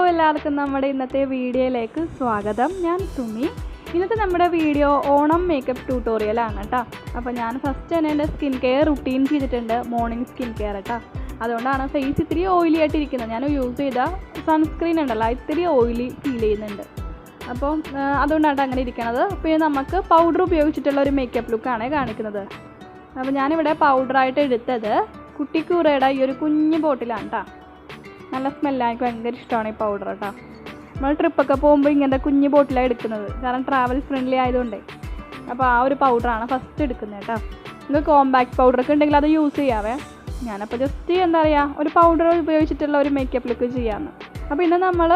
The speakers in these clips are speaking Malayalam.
എല്ലാവർക്കും നമ്മുടെ ഇന്നത്തെ വീഡിയോയിലേക്ക് സ്വാഗതം. ഞാൻ സുമി. ഇന്നത്തെ നമ്മുടെ വീഡിയോ ഓണം മേക്കപ്പ് ട്യൂട്ടോറിയലാണ് കേട്ടോ. അപ്പോൾ ഞാൻ ഫസ്റ്റ് തന്നെ എൻ്റെ സ്കിൻ കെയർ റുട്ടീൻ ചെയ്തിട്ടുണ്ട്, മോർണിംഗ് സ്കിൻ കെയർ കേട്ടോ. അതുകൊണ്ടാണ് ഫേസ് ഇത്തിരി ഓയിലി ആയിട്ടിരിക്കുന്നത്. ഞാൻ യൂസ് ചെയ്ത സൺസ്ക്രീൻ ഉണ്ടല്ലോ ഇത്തിരി ഓയിലി ഫീൽ ചെയ്യുന്നുണ്ട്. അപ്പോൾ അതുകൊണ്ടാണ് അങ്ങനെ ഇരിക്കുന്നത്. പിന്നെ നമുക്ക് പൗഡർ ഉപയോഗിച്ചിട്ടുള്ള ഒരു മേക്കപ്പ് ലുക്കാണ് കാണിക്കുന്നത്. അപ്പോൾ ഞാനിവിടെ പൗഡറായിട്ട് എടുത്തത് കുട്ടിക്കൂറയുടെ ഈ ഒരു കുഞ്ഞ് ബോട്ടിലാണ് കേട്ടോ. നല്ല സ്മെല്ലാണ്, എനിക്ക് ഭയങ്കര ഇഷ്ടമാണ് ഈ പൗഡർ കേട്ടോ. നമ്മൾ ട്രിപ്പൊക്കെ പോകുമ്പോൾ ഇങ്ങനത്തെ കുഞ്ഞ് ബോട്ടിലാണ് എടുക്കുന്നത്, കാരണം ട്രാവൽ ഫ്രണ്ട്ലി ആയതുകൊണ്ടേ. അപ്പോൾ ആ ഒരു പൗഡറാണ് ഫസ്റ്റ് എടുക്കുന്നത് കേട്ടോ. നിങ്ങൾക്ക് കോമ്പാക്ട് പൗഡറൊക്കെ ഉണ്ടെങ്കിൽ അത് യൂസ് ചെയ്യാവേ. ഞാനപ്പോൾ ജസ്റ്റ് എന്താ പറയുക ഒരു പൗഡർ ഉപയോഗിച്ചിട്ടുള്ള ഒരു മേക്കപ്പ് ലുക്ക് ചെയ്യാമെന്ന്. അപ്പോൾ ഇന്ന് നമ്മൾ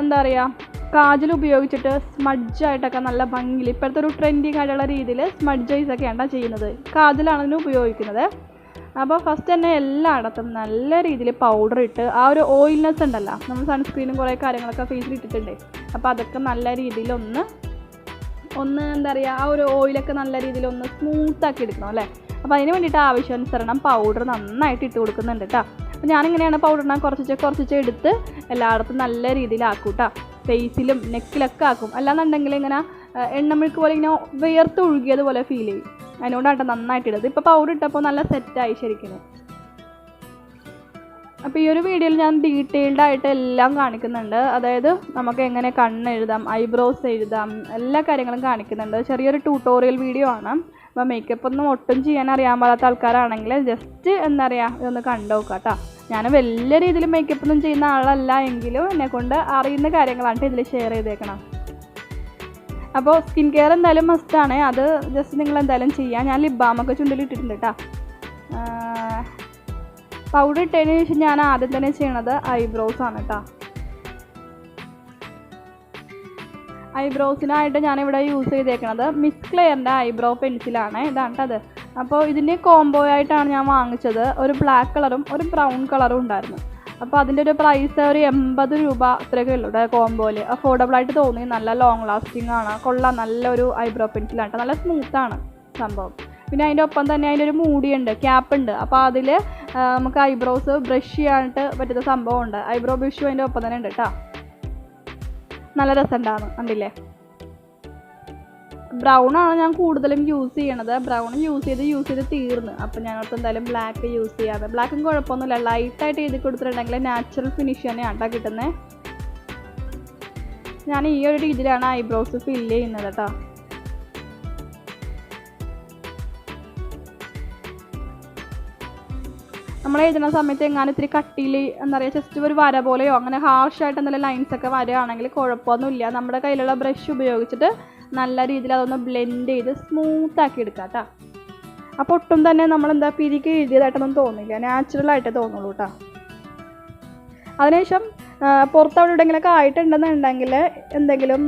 എന്താ പറയുക കാജൽ ഉപയോഗിച്ചിട്ട് സ്മഡ്ജായിട്ടൊക്കെ നല്ല ഭംഗിയിൽ ഇപ്പോഴത്തെ ഒരു ട്രെൻഡിങ് ആയിട്ടുള്ള രീതിയിൽ സ്മഡ്ജൈസൊക്കെയാണ് ചെയ്യുന്നത്. കാജലാണ് അതിന് ഉപയോഗിക്കുന്നത്. അപ്പോൾ ഫസ്റ്റ് തന്നെ എല്ലായിടത്തും നല്ല രീതിയിൽ പൗഡർ ഇട്ട് ആ ഒരു ഓയിൽനെസ് ഉണ്ടല്ലോ, നമ്മൾ സൺസ്ക്രീനും കുറേ കാര്യങ്ങളൊക്കെ ഫേസിൽ ഇട്ടിട്ടുണ്ട്. അപ്പോൾ അതൊക്കെ നല്ല രീതിയിൽ ഒന്ന് എന്താ പറയുക ആ ഒരു ഓയിലൊക്കെ നല്ല രീതിയിൽ ഒന്ന് സ്മൂത്താക്കി എടുക്കണം അല്ലേ. അപ്പോൾ അതിന് വേണ്ടിയിട്ട് ആവശ്യാനുസരണം പൗഡർ നന്നായിട്ട് ഇട്ട് കൊടുക്കുന്നുണ്ട് കേട്ടോ. അപ്പോൾ ഞാനിങ്ങനെയാണ് പൗഡറിനെ കുറച്ച് എടുത്ത് എല്ലായിടത്തും നല്ല രീതിയിലാക്കും കേട്ടോ. ഫേസിലും നെക്കിലൊക്കെ ആക്കും. അല്ലാന്നുണ്ടെങ്കിൽ ഇങ്ങനെ എണ്ണമിഴുക്ക് പോലെ ഇങ്ങനെ വിയർത്ത് ഒഴുകിയതുപോലെ ഫീൽ ചെയ്യും. അതിനോടായിട്ട് നന്നായിട്ട് ഇടുന്നത്. ഇപ്പോൾ പൗഡർ ഇട്ടപ്പോൾ നല്ല സെറ്റായി ശരിക്കും. അപ്പോൾ ഈ ഒരു വീഡിയോയിൽ ഞാൻ ഡീറ്റെയിൽഡ് ആയിട്ട് എല്ലാം കാണിക്കുന്നുണ്ട്. അതായത് നമുക്ക് എങ്ങനെ കണ്ണ് എഴുതാം, ഐബ്രോസ് എഴുതാം, എല്ലാ കാര്യങ്ങളും കാണിക്കുന്നുണ്ട്. ചെറിയൊരു ട്യൂട്ടോറിയൽ വീഡിയോ ആണ്. അപ്പോൾ മേക്കപ്പ് ഒന്നും ഒട്ടും ചെയ്യാൻ അറിയാൻ പാടാത്ത ആൾക്കാരാണെങ്കിൽ ജസ്റ്റ് എന്താ പറയുക ഇതൊന്ന് കണ്ടു നോക്കാം കേട്ടോ. ഞാൻ വലിയ രീതിയിൽ മേക്കപ്പ് ഒന്നും ചെയ്യുന്ന ആളല്ല എങ്കിലും എന്നെക്കൊണ്ട് അറിയുന്ന കാര്യങ്ങളാണ് ഇതിൽ ഷെയർ ചെയ്തേക്കണം. അപ്പോൾ സ്കിൻ കെയർ എന്തായാലും മസ്റ്റാണ്, അത് ജസ്റ്റ് നിങ്ങൾ എന്തായാലും ചെയ്യാം. ഞാൻ ലിപ് ബാമൊക്കെ ചുണ്ടിൽ ഇട്ടിട്ടുണ്ട് കേട്ടോ. പൗഡർ ഇട്ടതിന് ശേഷം ഞാൻ ആദ്യം തന്നെ ചെയ്യണത് ഐബ്രോസ് ആണ് കേട്ടോ. ഐബ്രോസിനായിട്ട് ഞാനിവിടെ യൂസ് ചെയ്തേക്കണത് മിസ് ക്ലെയറിൻ്റെ ഐബ്രോ പെൻസിലാണ്. ഇതാണ് കേട്ടോ അത്. അപ്പോൾ ഇതിന് കോംബോ ആയിട്ടാണ് ഞാൻ വാങ്ങിച്ചത്. ഒരു ബ്ലാക്ക് കളറും ഒരു ബ്രൗൺ കളറും ഉണ്ടായിരുന്നു. അപ്പോൾ അതിൻ്റെ ഒരു പ്രൈസ് ഒരു 80 രൂപ അത്രയൊക്കെ ഉള്ളൂ കോംബോയിൽ. അഫോർഡബിളായിട്ട് തോന്നി. നല്ല ലോങ് ലാസ്റ്റിംഗ് ആണ്, കൊള്ളാം. നല്ലൊരു ഐബ്രോ പെൻസിലാണ്, നല്ല സ്മൂത്താണ് സംഭവം. പിന്നെ അതിൻ്റെ ഒപ്പം തന്നെ അതിൻ്റെ ഒരു മൂടിയുണ്ട്, ക്യാപ്പുണ്ട്. അപ്പോൾ അതിൽ നമുക്ക് ഐബ്രോസ് ബ്രഷ് ചെയ്യാനായിട്ട് പറ്റുന്ന സംഭവമുണ്ട്. ഐബ്രോ ബ്രഷും അതിൻ്റെ ഒപ്പം തന്നെ ഉണ്ട് കേട്ടോ. നല്ല രസമുണ്ടാകുന്നു, കണ്ടില്ലേ. ബ്രൗൺ ആണ് ഞാൻ കൂടുതലും യൂസ് ചെയ്യണത്. ബ്രൗൺ യൂസ് ചെയ്ത് തീർന്ന്. അപ്പോൾ ഞാനോർത്ത് എന്തായാലും ബ്ലാക്ക് യൂസ് ചെയ്യാതെ. ബ്ലാക്കും കുഴപ്പമൊന്നുമില്ല, ലൈറ്റായിട്ട് എഴുതി കൊടുത്തിട്ടുണ്ടെങ്കിൽ നാച്ചുറൽ ഫിനിഷ് തന്നെയാണ് കേട്ടോ കിട്ടുന്നത്. ഞാൻ ഈ ഒരു രീതിയിലാണ് ഐബ്രോസ് ഫില്ല് ചെയ്യുന്നത് കേട്ടോ. നമ്മൾ എഴുതുന്ന സമയത്ത് എങ്ങാനും ഇത്തിരി കട്ടിയിൽ എന്താ പറയുക ജസ്റ്റ് ഒരു വര പോലെയോ അങ്ങനെ ഹാർഷായിട്ട് എന്തെങ്കിലും ലൈൻസൊക്കെ വരികയാണെങ്കിൽ കുഴപ്പമൊന്നുമില്ല. നമ്മുടെ കയ്യിലുള്ള ബ്രഷ് ഉപയോഗിച്ചിട്ട് നല്ല രീതിയിൽ അതൊന്ന് ബ്ലെൻഡ് ചെയ്ത് സ്മൂത്താക്കി എടുക്കാം കേട്ടോ. അപ്പോൾ ഒട്ടും തന്നെ നമ്മളെന്താ പിരിക്ക് എഴുതിയതായിട്ടൊന്നും തോന്നില്ല, നാച്ചുറലായിട്ടേ തോന്നുള്ളൂ കേട്ടോ. അതിനുശേഷം പുറത്തവിടെ എവിടെയെങ്കിലൊക്കെ ആയിട്ടുണ്ടെന്നുണ്ടെങ്കിൽ എന്തെങ്കിലും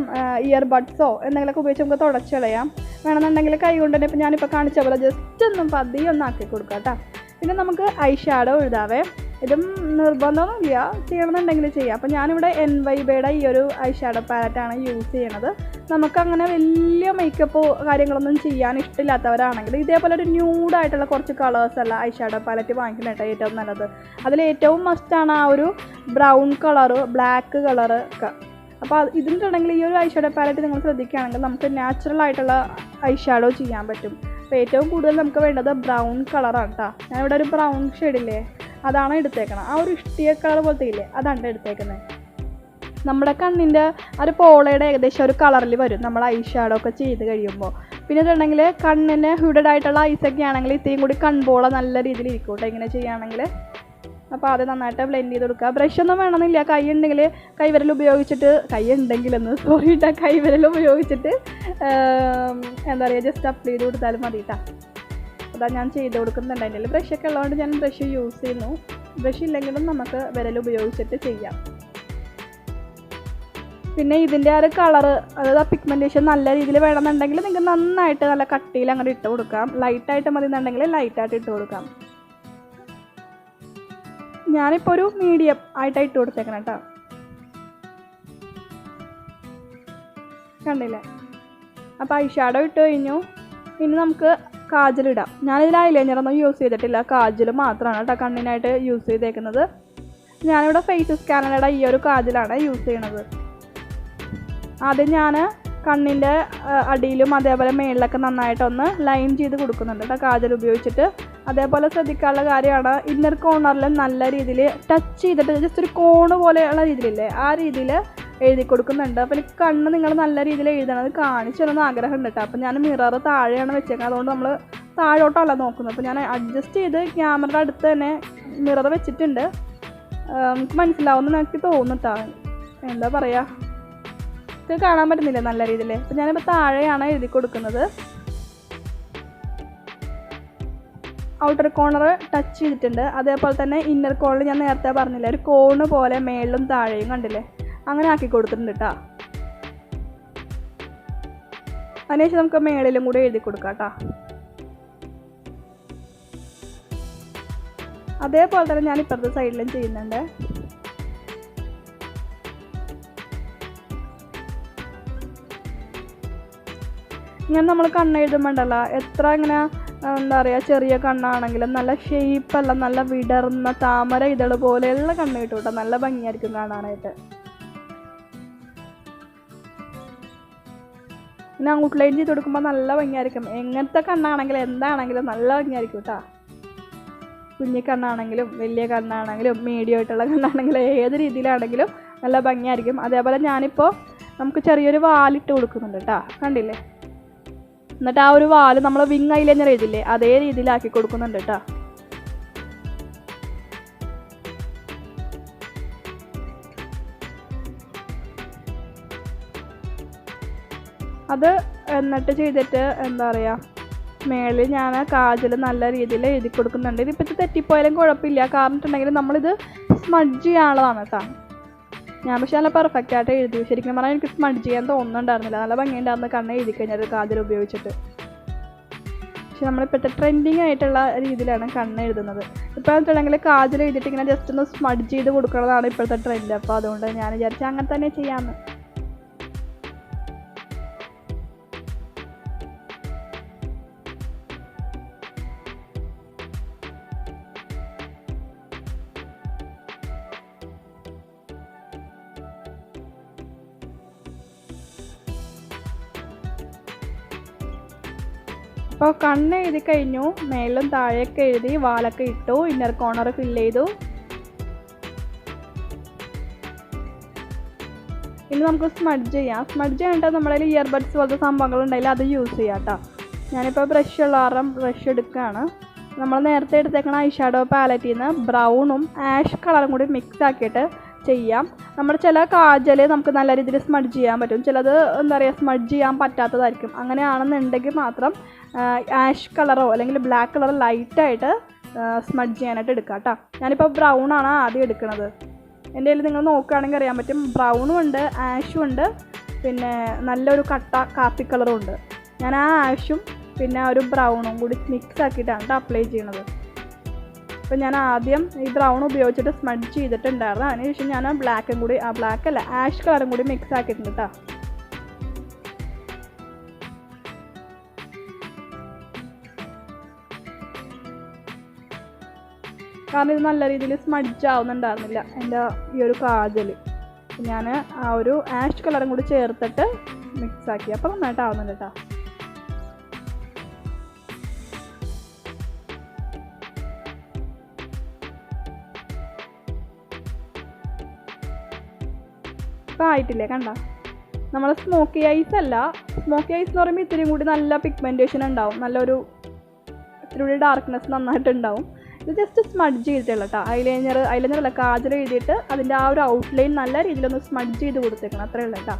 ഇയർബഡ്സോ എന്തെങ്കിലുമൊക്കെ ഉപയോഗിച്ച് നമുക്ക് തുടച്ചളയാം. വേണമെന്നുണ്ടെങ്കിൽ കൈ കൊണ്ട് തന്നെ ഇപ്പോൾ ഞാനിപ്പോൾ കാണിച്ച പോലെ ജസ്റ്റ് ഒന്നും പതിയെ ഒന്ന് ആക്കി കൊടുക്കാം കേട്ടോ. പിന്നെ നമുക്ക് ഐ ഷാഡോ എഴുതാവേ. ഇതും നിർബന്ധമൊന്നുമില്ല, ചെയ്യണമെന്നുണ്ടെങ്കിൽ ചെയ്യാം. അപ്പോൾ ഞാനിവിടെ NYBയുടെ ഈ ഒരു ഐ ഷാഡോ പാലറ്റാണ് യൂസ് ചെയ്യണത്. നമുക്കങ്ങനെ വലിയ മേക്കപ്പ് കാര്യങ്ങളൊന്നും ചെയ്യാൻ ഇഷ്ടമില്ലാത്തവരാണെങ്കിൽ ഇതേപോലെ ഒരു ന്യൂഡായിട്ടുള്ള കുറച്ച് കളേഴ്സുള്ള ഐ ഷാഡോ പാലറ്റ് വാങ്ങിക്കുന്നതായിട്ട് ഏറ്റവും നല്ലത്. അതിലേറ്റവും മസ്റ്റാണ് ആ ഒരു ബ്രൗൺ കളറ്, ബ്ലാക്ക് കളറ് ഒക്കെ. അപ്പോൾ ഇതിട്ടുണ്ടെങ്കിൽ ഈ ഒരു ഐ ഷാഡോ പാലറ്റ് നിങ്ങൾ ശ്രദ്ധിക്കുകയാണെങ്കിൽ നമുക്ക് നാച്ചുറൽ ആയിട്ടുള്ള ഐ ഷാഡോ ചെയ്യാൻ പറ്റും. അപ്പോൾ ഏറ്റവും കൂടുതൽ നമുക്ക് വേണ്ടത് ബ്രൗൺ കളറാണ് കേട്ടോ. ഞാനിവിടെ ഒരു ബ്രൗൺ ഷെയ്ഡില്ലേ അതാണ് എടുത്തേക്കണം. ആ ഒരു ഇഷ്ടിയ കളർ പോലത്തെ ഇല്ലേ അതാണ് എടുത്തേക്കുന്നത്. നമ്മുടെ കണ്ണിൻ്റെ ഒരു പോളയുടെ ഏകദേശം ഒരു കളറിൽ വരും നമ്മൾ ഐ ഷാഡോ ഒക്കെ ചെയ്ത് കഴിയുമ്പോൾ. പിന്നെ ഇതുണ്ടെങ്കിൽ കണ്ണിന് ഹ്യൂഡഡ് ആയിട്ടുള്ള ഐസൊക്കെ ആണെങ്കിൽ ഇത്രയും കൂടി കൺപോള നല്ല രീതിയിൽ ഇരിക്കും കേട്ടോ ഇങ്ങനെ ചെയ്യുകയാണെങ്കിൽ. അപ്പോൾ അത് നന്നായിട്ട് ബ്ലെൻഡ് ചെയ്ത് കൊടുക്കുക. ബ്രഷ് ഒന്നും വേണമെന്നില്ല, കൈവിരൽ ഉപയോഗിച്ചിട്ട് കൈവിരൽ ഉപയോഗിച്ചിട്ട് എന്താ പറയുക ജസ്റ്റ് അപ്ലൈ ചെയ്ത് കൊടുത്താലും മതി കേട്ടോ. അതാ ഞാൻ ചെയ്ത് കൊടുക്കുന്നുണ്ട്. അതിൻ്റെ ബ്രഷൊക്കെ ഉള്ളതുകൊണ്ട് ഞാൻ ബ്രഷ് യൂസ് ചെയ്യുന്നു. ബ്രഷ് ഇല്ലെങ്കിലും നമുക്ക് വിരൽ ഉപയോഗിച്ചിട്ട് ചെയ്യാം. പിന്നെ ഇതിൻ്റെ ആ ഒരു കളറ്, അതായത് ആ പിഗ്മെൻറ്റേഷൻ നല്ല രീതിയിൽ വേണമെന്നുണ്ടെങ്കിൽ നിങ്ങൾക്ക് നന്നായിട്ട് നല്ല കട്ടിയിൽ അങ്ങോട്ട് ഇട്ട് കൊടുക്കാം. ലൈറ്റായിട്ട് മതി എന്നുണ്ടെങ്കിൽ ലൈറ്റായിട്ട് ഇട്ട് കൊടുക്കാം. ഞാനിപ്പോൾ ഒരു മീഡിയം ആയിട്ടാണ് ഇട്ട് കൊടുത്തേക്കണം കേട്ടോ. കണ്ടില്ലേ. അപ്പോൾ ഐ ഷാഡോ ഇട്ട് കഴിഞ്ഞു. ഇനി നമുക്ക് കാജലിടാം. ഞാനിതിൽ ഐലൈനറൊന്നും യൂസ് ചെയ്തിട്ടില്ല, കാജൽ മാത്രമാണ് കേട്ടോ കണ്ണിനായിട്ട് യൂസ് ചെയ്തേക്കുന്നത്. ഞാനിവിടെ ഫേസ് സ്കാനറുടെ ഈ ഒരു കാജലാണ് യൂസ് ചെയ്യണത്. ആദ്യം ഞാൻ കണ്ണിൻ്റെ അടിയിലും അതേപോലെ മേളിലൊക്കെ നന്നായിട്ടൊന്ന് ലൈൻ ചെയ്ത് കൊടുക്കുന്നുണ്ട് കേട്ടോ കാജൽ ഉപയോഗിച്ചിട്ട്. അതേപോലെ ശ്രദ്ധിക്കാനുള്ള കാര്യമാണ് ഇന്നർ കോർണറിൽ നല്ല രീതിയിൽ ടച്ച് ചെയ്തിട്ട് ജസ്റ്റ് ഒരു കോണ് പോലെയുള്ള രീതിയിലില്ലേ ആ രീതിയിൽ എഴുതി കൊടുക്കുന്നുണ്ട്. അപ്പോൾ എനിക്ക് കണ്ണ് നിങ്ങൾ നല്ല രീതിയിൽ എഴുതണത് കാണിച്ചു തരണമെന്ന് ആഗ്രഹമുണ്ട് കേട്ടോ. അപ്പോൾ ഞാൻ മിറർ താഴെയാണ് വെച്ചേക്കുന്നത്, അതുകൊണ്ട് നമ്മൾ താഴോട്ടല്ല നോക്കുന്നത്. അപ്പോൾ ഞാൻ അഡ്ജസ്റ്റ് ചെയ്ത് ക്യാമറയുടെ അടുത്ത് തന്നെ മിറർ വെച്ചിട്ടുണ്ട്. നമുക്ക് മനസ്സിലാവുമെന്ന് എനിക്ക് തോന്നുന്നു. എന്താ പറയുക, ഇത് കാണാൻ പറ്റുന്നില്ല നല്ല രീതിയിൽ. അപ്പോൾ ഞാനിപ്പോൾ താഴെയാണ് എഴുതി കൊടുക്കുന്നത്. ഔട്ടർ കോർണർ ടച്ച് ചെയ്തിട്ടുണ്ട്. അതേപോലെ തന്നെ ഇന്നർ കോർണർ ഞാൻ നേരത്തെ പറഞ്ഞില്ല, ഒരു കോണ് പോലെ മേളിലും താഴെയും കണ്ടില്ലേ, അങ്ങനെ ആക്കി കൊടുത്തിട്ടുണ്ട് കേട്ടോ. അതിനുശേഷം നമുക്ക് മേളിലും കൂടി എഴുതി കൊടുക്കാം കേട്ടോ. അതേപോലെ തന്നെ ഞാൻ ഇപ്പുറത്തെ സൈഡിലും ചെയ്യുന്നുണ്ട്. ഇങ്ങനെ നമ്മൾ കണ്ണെഴുതുമ്പോണ്ടല്ലോ എത്ര ഇങ്ങനെ എന്താ പറയുക ചെറിയ കണ്ണാണെങ്കിലും നല്ല ഷേപ്പല്ല, നല്ല വിടർന്ന താമര ഇതള് പോലെയുള്ള കണ്ണ് കിട്ടും കേട്ടോ. നല്ല ഭംഗിയായിരിക്കും കാണാനായിട്ട്. പിന്നെ ഔട്ട്ലൈൻ ചെയ്ത് കൊടുക്കുമ്പോൾ നല്ല ഭംഗിയായിരിക്കും. എങ്ങനത്തെ കണ്ണാണെങ്കിലും എന്താണെങ്കിലും നല്ല ഭംഗിയായിരിക്കും കേട്ടോ. കുഞ്ഞി കണ്ണാണെങ്കിലും വലിയ കണ്ണാണെങ്കിലും മീഡിയം ആയിട്ടുള്ള കണ്ണാണെങ്കിലും ഏത് രീതിയിലാണെങ്കിലും നല്ല ഭംഗിയായിരിക്കും. അതേപോലെ ഞാനിപ്പോൾ നമുക്ക് ചെറിയൊരു വാലിട്ട് കൊടുക്കുന്നുണ്ട് കേട്ടോ, കണ്ടില്ലേ. എന്നിട്ട് ആ ഒരു വാല് നമ്മൾ വിങ് ഐലൈനർ എഴുതില്ലേ അതേ രീതിയിലാക്കി കൊടുക്കുന്നുണ്ട് കേട്ടോ. അത് എന്നിട്ട് ചെയ്തിട്ട് എന്താ പറയുക, മേളിൽ ഞാൻ കാജൽ നല്ല രീതിയിൽ എഴുതി കൊടുക്കുന്നുണ്ട്. ഇതിപ്പോൾ തെറ്റിപ്പോയാലും കുഴപ്പമില്ല, കാരണം വെച്ചിട്ടുണ്ടെങ്കിൽ നമ്മളിത് സ്മഡ്ജ് ചെയ്യാനുള്ളതാണ് കേട്ടോ. ഞാൻ പക്ഷേ നല്ല പെർഫെക്റ്റ് ആയിട്ട് എഴുതി. ശരിക്കും പറഞ്ഞാൽ എനിക്ക് സ്മഡ്ജ് ചെയ്യാൻ തോന്നുന്നുണ്ടായിരുന്നില്ല, നല്ല ഭംഗിയുണ്ടായിരുന്നു കണ്ണ് എഴുതി കഴിഞ്ഞാൽ കാജൽ ഉപയോഗിച്ചിട്ട്. പക്ഷെ നമ്മളിപ്പോഴത്തെ ട്രെൻഡിങ് ആയിട്ടുള്ള രീതിയിലാണ് കണ്ണ് എഴുതുന്നത്. ഇപ്പോൾ വെച്ചിട്ടുണ്ടെങ്കിൽ കാജൽ എഴുതിയിട്ട് ഇങ്ങനെ ജസ്റ്റ് ഒന്ന് സ്മഡ്ജ് ചെയ്ത് കൊടുക്കുന്നതാണ് ഇപ്പോഴത്തെ ട്രെൻഡ്. അപ്പോൾ അതുകൊണ്ട് ഞാൻ വിചാരിച്ചാൽ അങ്ങനെ തന്നെ ചെയ്യാമെന്ന്. അപ്പോൾ കണ്ണ് എഴുതി കഴിഞ്ഞു, മേളിലും താഴെയൊക്കെ എഴുതി, വാലൊക്കെ ഇട്ടു, ഇന്നർ കോർണർ ഫില്ല് ചെയ്തു. ഇനി നമുക്ക് സ്മഡ്ജ് ചെയ്യാം. സ്മഡ്ജ് ചെയ്യേണ്ട നമ്മുടെ കയ്യിൽ ഇയർബഡ്സ് പോലത്തെ സംഭവങ്ങളുണ്ടെങ്കിൽ അത് യൂസ് ചെയ്യാം കേട്ടോ. ഞാനിപ്പോൾ ബ്രഷ് ഉള്ള കാരണം ബ്രഷ് എടുക്കുകയാണ്. നമ്മൾ നേരത്തെ എടുത്തേക്കണ ഐ ഷാഡോ പാലറ്റിൽ നിന്ന് ബ്രൗണും ആഷ് കളറും കൂടി മിക്സ് ആക്കിയിട്ട് ചെയ്യാം. നമ്മുടെ ചില കാജൽ നമുക്ക് നല്ല രീതിയിൽ സ്മഡ്ജ് ചെയ്യാൻ പറ്റും, ചിലത് എന്താ പറയുക സ്മഡ്ജ് ചെയ്യാൻ പറ്റാത്തതായിരിക്കും. അങ്ങനെയാണെന്നുണ്ടെങ്കിൽ മാത്രം ആഷ് കളറോ അല്ലെങ്കിൽ ബ്ലാക്ക് കളറോ ലൈറ്റായിട്ട് സ്മഡ്ജ് ചെയ്യാനായിട്ട് എടുക്കാം കേട്ടോ. ഞാനിപ്പോൾ ബ്രൗൺ ആണ് ആദ്യം എടുക്കുന്നത്. എൻ്റെ കയ്യിൽ നിങ്ങൾ നോക്കുകയാണെങ്കിൽ അറിയാൻ പറ്റും, ബ്രൗണും ഉണ്ട് ആഷും ഉണ്ട്, പിന്നെ നല്ലൊരു കട്ട കാപ്പി കളറും ഉണ്ട്. ഞാൻ ആ ആഷും പിന്നെ ഒരു ബ്രൗണും കൂടി മിക്സ് ആക്കിയിട്ടാണ് കേട്ടോ അപ്ലൈ ചെയ്യണത്. അപ്പോൾ ഞാൻ ആദ്യം ഈ ബ്രൗൺ ഉപയോഗിച്ചിട്ട് സ്മഡ്ജ് ചെയ്തിട്ടുണ്ടായിരുന്നു. അതിനുശേഷം ഞാൻ ബ്ലാക്കും കൂടി ബ്ലാക്കല്ല ആഷ് കളറും കൂടി മിക്സ് ആക്കിയിട്ടുണ്ട് കേട്ടോ. കാരണം ഇത് നല്ല രീതിയിൽ സ്മഡ്ജ് ആവുന്നുണ്ടായിരുന്നില്ല എൻ്റെ ഈ ഒരു കാജൽ. ഞാൻ ആ ഒരു ആഷ് കളറും കൂടി ചേർത്തിട്ട് മിക്സ് ആക്കി, അപ്പോൾ നന്നായിട്ടാവുന്നുണ്ട് കേട്ടോ. ഇപ്പോൾ ആയിട്ടില്ലേ, കണ്ട. നമ്മൾ സ്മോക്കി ഐസ് അല്ല, സ്മോക്കി ഐസ് എന്ന് പറയുമ്പോൾ ഇത്തിരി കൂടി നല്ല പിഗ്മെൻറ്റേഷൻ ഉണ്ടാവും, നല്ലൊരു ഇത്തിരി കൂടി ഡാർക്ക്നെസ് നന്നായിട്ടുണ്ടാവും. ഇത് ജസ്റ്റ് സ്മഡ്ജ് ചെയ്തിട്ടുള്ള കേട്ടോ. ഐലൈനറല്ല കാജൽ എഴുതിയിട്ട് അതിൻ്റെ ആ ഒരു ഔട്ട്ലൈൻ നല്ല രീതിയിലൊന്ന് സ്മഡ്ജ് ചെയ്ത് കൊടുത്തേക്കണം, അത്രയേ ഉള്ളൂ കേട്ടോ.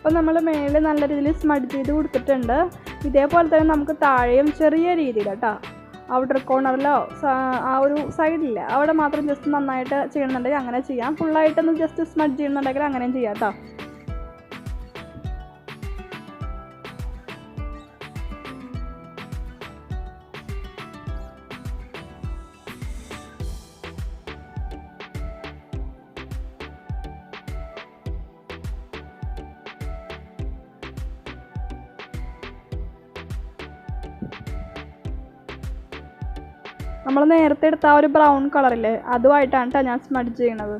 അപ്പോൾ നമ്മൾ മേളിൽ നല്ല രീതിയിൽ സ്മഡ്ജ് ചെയ്ത് കൊടുത്തിട്ടുണ്ട്. ഇതേപോലെ തന്നെ നമുക്ക് താഴെയും ചെറിയ രീതിയിൽ കേട്ടോ, ഔട്ടർ കോർണറിലോ ആ ഒരു സൈഡിൽ അവിടെ മാത്രം ജസ്റ്റ് നന്നായിട്ട് ചെയ്യണമെന്നുണ്ടെങ്കിൽ അങ്ങനെ ചെയ്യാം. ഫുള്ളായിട്ടൊന്ന് ജസ്റ്റ് സ്മഡ്ജ് ചെയ്യുന്നുണ്ടെങ്കിൽ അങ്ങനെയും ചെയ്യാം കേട്ടോ. നമ്മൾ നേരത്തെ എടുത്ത ആ ഒരു ബ്രൗൺ കളറില്ലേ, അതുമായിട്ടാണ് കേട്ടോ ഞാൻ സ്മഡ്ജ് ചെയ്യണത്.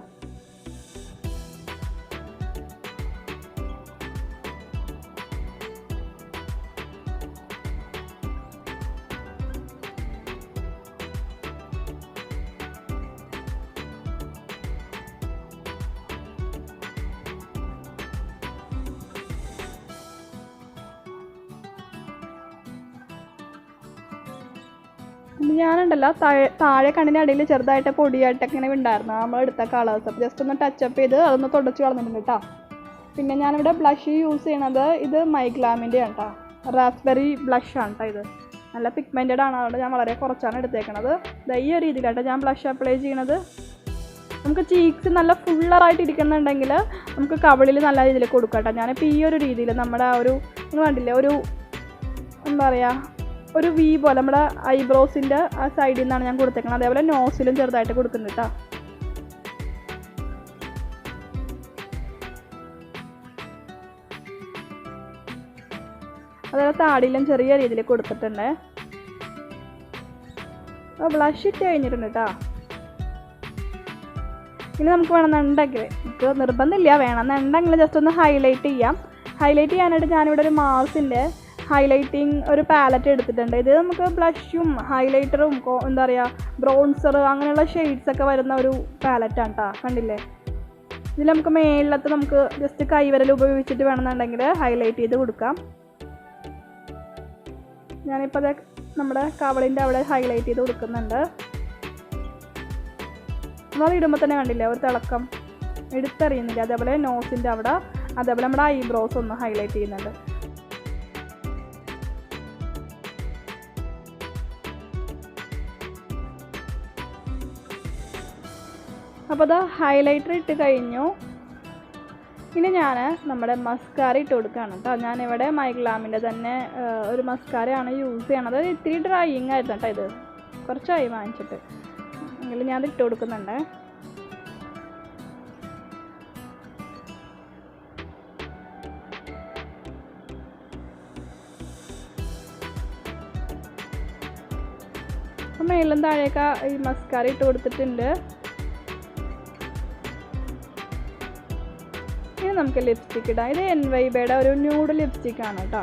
ഞാനുണ്ടല്ലോ താഴെ കണ്ണിൻ്റെ അടിയിൽ ചെറുതായിട്ട് പൊടിയായിട്ടൊക്കെ ഇങ്ങനെ ഉണ്ടായിരുന്നു നമ്മൾ എടുത്ത കളേഴ്സ്. അപ്പോൾ ജസ്റ്റ് ഒന്ന് ടച്ചപ്പ് ചെയ്ത് അതൊന്ന് തുടച്ച് കളഞ്ഞിട്ടുണ്ട് കേട്ടോ. പിന്നെ ഞാനിവിടെ ബ്ലഷ് യൂസ് ചെയ്യണത് ഇത് മൈഗ്ലാമിൻ്റെ ആണ് കേട്ടോ, റാസ്ബെറി ബ്ലഷാണ് കേട്ടോ. ഇത് നല്ല പിഗ്മെൻറ്റഡ് ആണ്, അതുകൊണ്ട് ഞാൻ വളരെ കുറച്ചാണ് എടുത്തേക്കണത്. ഈ ഒരു രീതിയിലാട്ടോ ഞാൻ ബ്ലഷ് അപ്ലൈ ചെയ്യണത്. നമുക്ക് ചീക്സ് നല്ല ഫുള്ളറായിട്ട് ഇരിക്കുന്നുണ്ടെങ്കിൽ നമുക്ക് കവിളിൽ നല്ല രീതിയിൽ കൊടുക്കാം കേട്ടോ. ഞാനിപ്പോൾ ഈ ഒരു രീതിയിൽ നമ്മുടെ ആ ഒരു നിങ്ങൾ കണ്ടില്ലേ, ഒരു എന്താ പറയുക, ഒരു വി പോലെ നമ്മുടെ ഐബ്രോസിൻ്റെ ആ സൈഡിൽ നിന്നാണ് ഞാൻ കൊടുത്തേക്കുന്നത്. അതേപോലെ നോസിലും ചെറുതായിട്ട് കൊടുക്കുന്നുണ്ട് കേട്ടോ. അതേപോലെ താടിയിലും ചെറിയ രീതിയിൽ കൊടുത്തിട്ടുണ്ട്. ബ്ലഷ് ഇട്ട് കഴിഞ്ഞിട്ടുണ്ട് കേട്ടോ. ഇനി നമുക്ക് വേണമെന്നുണ്ടെങ്കിൽ, നമുക്ക് നിർബന്ധമില്ല, വേണമെന്നുണ്ടെങ്കിൽ ജസ്റ്റ് ഒന്ന് ഹൈലൈറ്റ് ചെയ്യാം. ഹൈലൈറ്റ് ചെയ്യാനായിട്ട് ഞാനിവിടെ ഒരു മാർസിൻ്റെ ഹൈലൈറ്റിങ് ഒരു പാലറ്റ് എടുത്തിട്ടുണ്ട്. ഇത് നമുക്ക് ബ്ലഷും ഹൈലൈറ്ററും എന്താ പറയുക ബ്രോൺസർ അങ്ങനെയുള്ള ഷെയ്ഡ്സൊക്കെ വരുന്ന ഒരു പാലറ്റാണ് കേട്ടോ. കണ്ടില്ലേ, ഇതിൽ നമുക്ക് മേളിലത്തെ നമുക്ക് ജസ്റ്റ് കൈവിരൽ ഉപയോഗിച്ചിട്ട് വേണമെന്നുണ്ടെങ്കിൽ ഹൈലൈറ്റ് ചെയ്ത് കൊടുക്കാം. ഞാനിപ്പോൾ അത് നമ്മുടെ കവളിൻ്റെ അവിടെ ഹൈലൈറ്റ് ചെയ്ത് കൊടുക്കുന്നുണ്ട്. നമ്മൾ ഇടുമ്പോൾ തന്നെ കണ്ടില്ലേ ഒരു തിളക്കം, എടുത്തറിയുന്നില്ല. അതേപോലെ നോസിൻ്റെ അവിടെ, അതേപോലെ നമ്മുടെ ഐബ്രോസ് ഒന്ന് ഹൈലൈറ്റ് ചെയ്യുന്നുണ്ട്. അപ്പോൾ അത് ഹൈലൈറ്റർ ഇട്ട് കഴിഞ്ഞു. ഇനി ഞാൻ നമ്മുടെ മസ്കാര ഇട്ട് കൊടുക്കുകയാണ് കേട്ടോ. ഞാനിവിടെ മൈഗ്ലാമിൻ്റെ തന്നെ ഒരു മസ്കാരയാണ് യൂസ് ചെയ്യണത്. ഇത്തിരി ഡ്രൈയിങ് ആയിരുന്നു കേട്ടോ, ഇത് കുറച്ചായി വാങ്ങിച്ചിട്ട്. എങ്കിലും ഞാൻ ഇട്ട് കൊടുക്കുന്നുണ്ട്. അപ്പം മേലും താഴേക്ക് ഈ മസ്കാര ഇട്ട് കൊടുത്തിട്ടുണ്ട്. ഇനി നമുക്ക് ലിപ്സ്റ്റിക്ക് ഇടാം. ഇത് എൻവൈബയുടെ ഒരു ന്യൂഡ് ലിപ്സ്റ്റിക്കാണ് കേട്ടോ.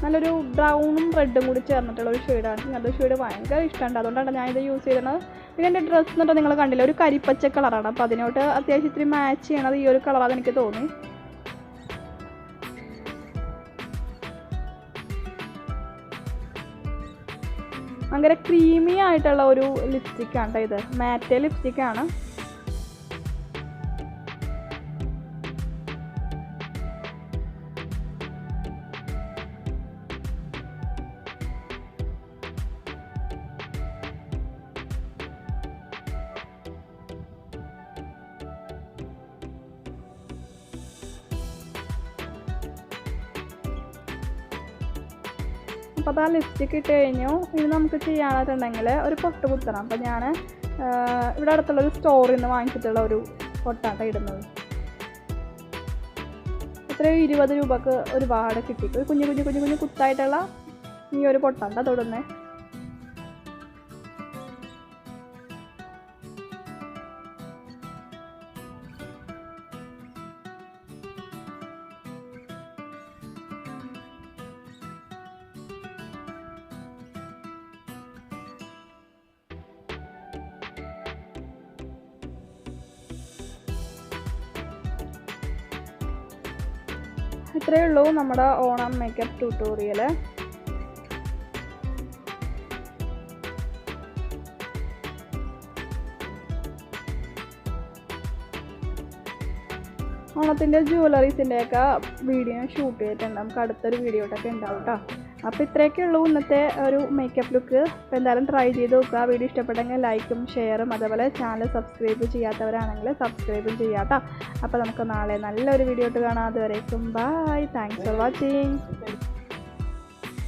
നല്ലൊരു ബ്രൗണും റെഡും കൂടി ചേർന്നിട്ടുള്ള ഒരു ഷെയ്ഡാണ്. ഇങ്ങനത്തെ ഷെയ്ഡ് ഭയങ്കര ഇഷ്ടമുണ്ട്, അതുകൊണ്ടാണ് ഞാനിത് യൂസ് ചെയ്തത്. പിന്നെ എൻ്റെ ഡ്രസ്സ് എന്നിട്ട് നിങ്ങൾ കണ്ടില്ല, ഒരു കരിപ്പച്ച കളറാണ്. അപ്പോൾ അതിനോട്ട് അത്യാവശ്യം ഇത്തിരി മാച്ച് ചെയ്യണത് ഈ ഒരു കളറാണെന്ന് എനിക്ക് തോന്നി. ഭയങ്കര ക്രീമി ആയിട്ടുള്ള ഒരു ലിപ്സ്റ്റിക്കാണ് കേട്ടോ ഇത്, മാറ്റേ ലിപ്സ്റ്റിക്കാണ്. അപ്പോൾ അത് ആ ലിപ്സ്റ്റിക്ക് ഇട്ട് കഴിഞ്ഞു. ഇനി നമുക്ക് ചെയ്യാനായിട്ടുണ്ടെങ്കിൽ ഒരു പൊട്ട് കുത്തണം. അപ്പോൾ ഞാൻ ഇവിടെ അടുത്തുള്ളൊരു സ്റ്റോറിൽ നിന്ന് വാങ്ങിച്ചിട്ടുള്ള ഒരു പൊട്ടാട്ട ഇടുന്നത്. എത്രയോ 20 രൂപക്ക് ഒരുപാട് കിട്ടി. ഒരു കുഞ്ഞു കുഞ്ഞു കുഞ്ഞു കുഞ്ഞു കുത്തായിട്ടുള്ള ഈ ഒരു പൊട്ടാട്ട തൊടുന്നത്. ഇത്രയേ ഉള്ളൂ നമ്മുടെ ഓണം മേക്കപ്പ് ട്യൂട്ടോറിയൽ. ഓണത്തിൻ്റെ ജ്വല്ലറീസിൻ്റെയൊക്കെ വീഡിയോ ഷൂട്ട് ചെയ്തിട്ടുണ്ട്. നമുക്ക് അടുത്തൊരു വീഡിയോട്ടൊക്കെ ഉണ്ടാവും കേട്ടോ. അപ്പോൾ ഇത്രയൊക്കെ ഉള്ളൂ ഇന്നത്തെ ഒരു മേക്കപ്പ് ലുക്ക്. അപ്പോൾ എന്തായാലും ട്രൈ ചെയ്ത് നോക്കുക. വീഡിയോ ഇഷ്ടപ്പെട്ടെങ്കിൽ ലൈക്കും ഷെയറും അതേപോലെ ചാനൽ സബ്സ്ക്രൈബ് ചെയ്യാത്തവരാണെങ്കിൽ സബ്സ്ക്രൈബും ചെയ്യാം കേട്ടോ. അപ്പോൾ നമുക്ക് നാളെ നല്ലൊരു വീഡിയോ ഇട്ട് കാണാം. അതുവരേക്കും ബൈ. Thanks for watching.